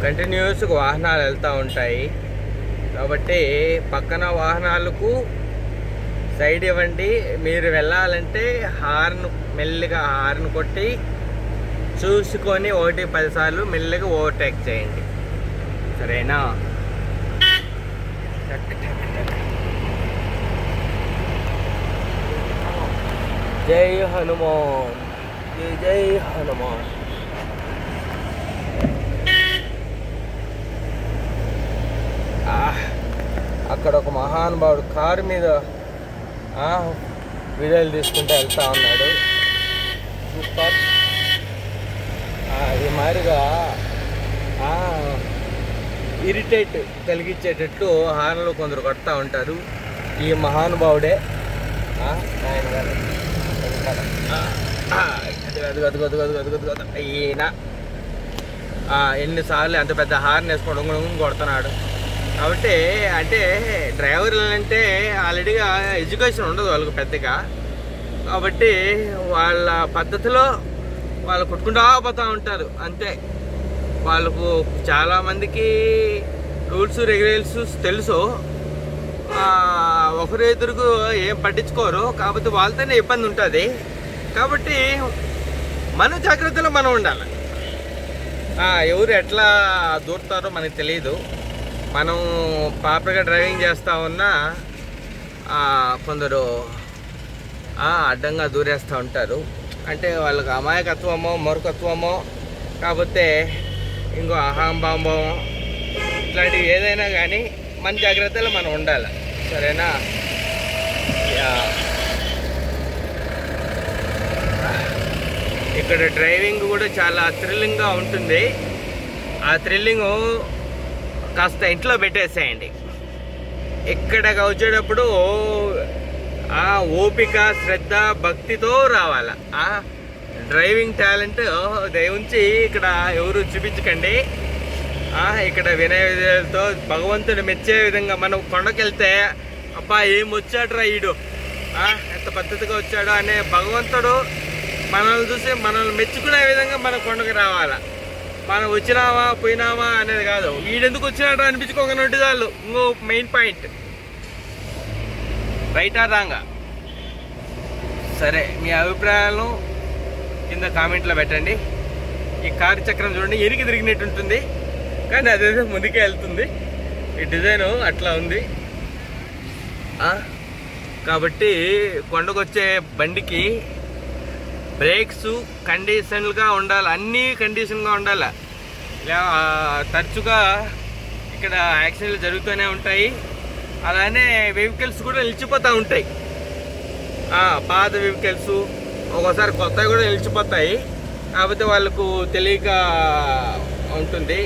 కంటిన్యూస్గా వాహనాలు వెళ్తూ ఉంటాయి కాబట్టి పక్కన వాహనాలకు సైడ్ ఇవ్వండి. మీరు వెళ్ళాలంటే హార్న్ మెల్లిగా హార్న్ కొట్టి చూసుకొని 1-10 సార్లు మెల్లిగా ఓవర్టేక్ చేయండి, సరేనా? జై హనుమాన్, జై హనుమాన్. అక్కడ ఒక మహానుభావుడు కారు మీద వీడియోలు తీసుకుంటూ వెళ్తా ఉన్నాడు. సూపర్. అది మాదిరిగా ఇరిటేట్ కలిగించేటట్టు హార్న్లు కొందరు కొడతా ఉంటారు. ఈ మహానుభావుడే ఆయన గారు. ఈయన ఎన్నిసార్లు అంత పెద్ద హార్న్ వేసుకోవడం కొడుతున్నాడు. కాబట్టి అంటే డ్రైవర్లు అంటే ఆల్రెడీగా ఎడ్యుకేషన్ ఉండదు వాళ్ళకు పెద్దగా, కాబట్టి వాళ్ళ పద్ధతిలో వాళ్ళు కొట్టుకుంటూ పోతూ ఉంటారు అంతే. వాళ్ళకు చాలామందికి రూల్స్ రెగ్యులేషన్స్ తెలుసు, ఒకరు ఎదురుకు ఏం పట్టించుకోరు, కాకపోతే వాళ్ళతోనే ఇబ్బంది ఉంటుంది. కాబట్టి మన జాగ్రత్తలో మనం ఉండాలి. ఎవరు ఎట్లా దూరుతారో మనకు తెలియదు. మనం ప్రాపర్గా డ్రైవింగ్ చేస్తూ ఉన్నా కొందరు అడ్డంగా దూరేస్తూ ఉంటారు. అంటే వాళ్ళకి అమాయకత్వమో మూర్ఖత్వమో కాకపోతే ఇంకో అహంభావం ఇట్లాంటివి ఏదైనా కానీ మన జాగ్రత్తలో మనం ఉండాలి, సరేనా? ఇక్కడ డ్రైవింగ్ కూడా చాలా థ్రిల్లింగ్గా ఉంటుంది. ఆ థ్రిల్లింగ్ కాస్త ఇంట్లో పెట్టేసేయండి. ఇక్కడికి వచ్చేటప్పుడు ఓపిక, శ్రద్ధ, భక్తితో రావాల. డ్రైవింగ్ టాలెంట్ దయవుంచి ఇక్కడ ఎవరు చూపించకండి. ఇక్కడ వినయ విధేయులతో భగవంతుని మెచ్చే విధంగా మనం కొండకెళ్తే అబ్బా ఏం వచ్చాడురా ఈడు, ఎంత పద్ధతిగా వచ్చాడు అనే భగవంతుడు మనల్ని చూసి మనల్ని మెచ్చుకునే విధంగా మన కొండకు రావాలా. మనం వచ్చినావా పోయినావా అనేది కాదు, వీడెందుకు వచ్చినాడు అనిపించుకోకుండా చాలు. ఇంకో మెయిన్ పాయింట్, రైటా రాంగా? సరే, మీ అభిప్రాయాలను కింద కామెంట్లో పెట్టండి. ఈ కారు చక్రం చూడండి, ఎనికి తిరిగినట్టు ఉంటుంది కానీ అదేదో ముందుకే వెళ్తుంది. ఈ డిజైన్ అట్లా ఉంది. కాబట్టి కొండకొచ్చే బండికి బ్రేక్స్ కండిషన్గా ఉండాలి, అన్నీ కండిషన్గా ఉండాలి. ఇలా తరచుగా ఇక్కడ యాక్సిడెంట్లు జరుగుతూనే ఉంటాయి. అలానే వెహికల్స్ కూడా నిలిచిపోతూ ఉంటాయి. పాత వెహికల్స్ ఒక్కోసారి కొత్తవి కూడా నిలిచిపోతాయి. కాకపోతే వాళ్ళకు తెలియక ఉంటుంది.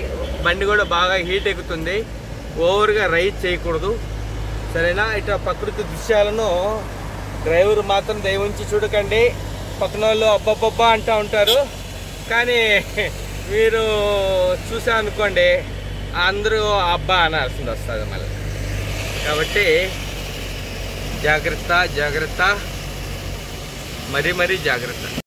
బండి కూడా బాగా హీట్ ఎక్కుతుంది. ఓవర్గా రైడ్ చేయకూడదు, సరేనా? ఇట్లా ప్రకృతి దృశ్యాలను డ్రైవర్ మాత్రం దయవుంచి చూడకండి. పక్కన వాళ్ళు అబ్బబ్బబ్బా అంటూ ఉంటారు, కానీ మీరు చూసా అనుకోండి అందరూ అబ్బా అనాల్సింది వస్తుంది మళ్ళీ. కాబట్టి జాగ్రత్త, జాగ్రత్త, మరీ జాగ్రత్త.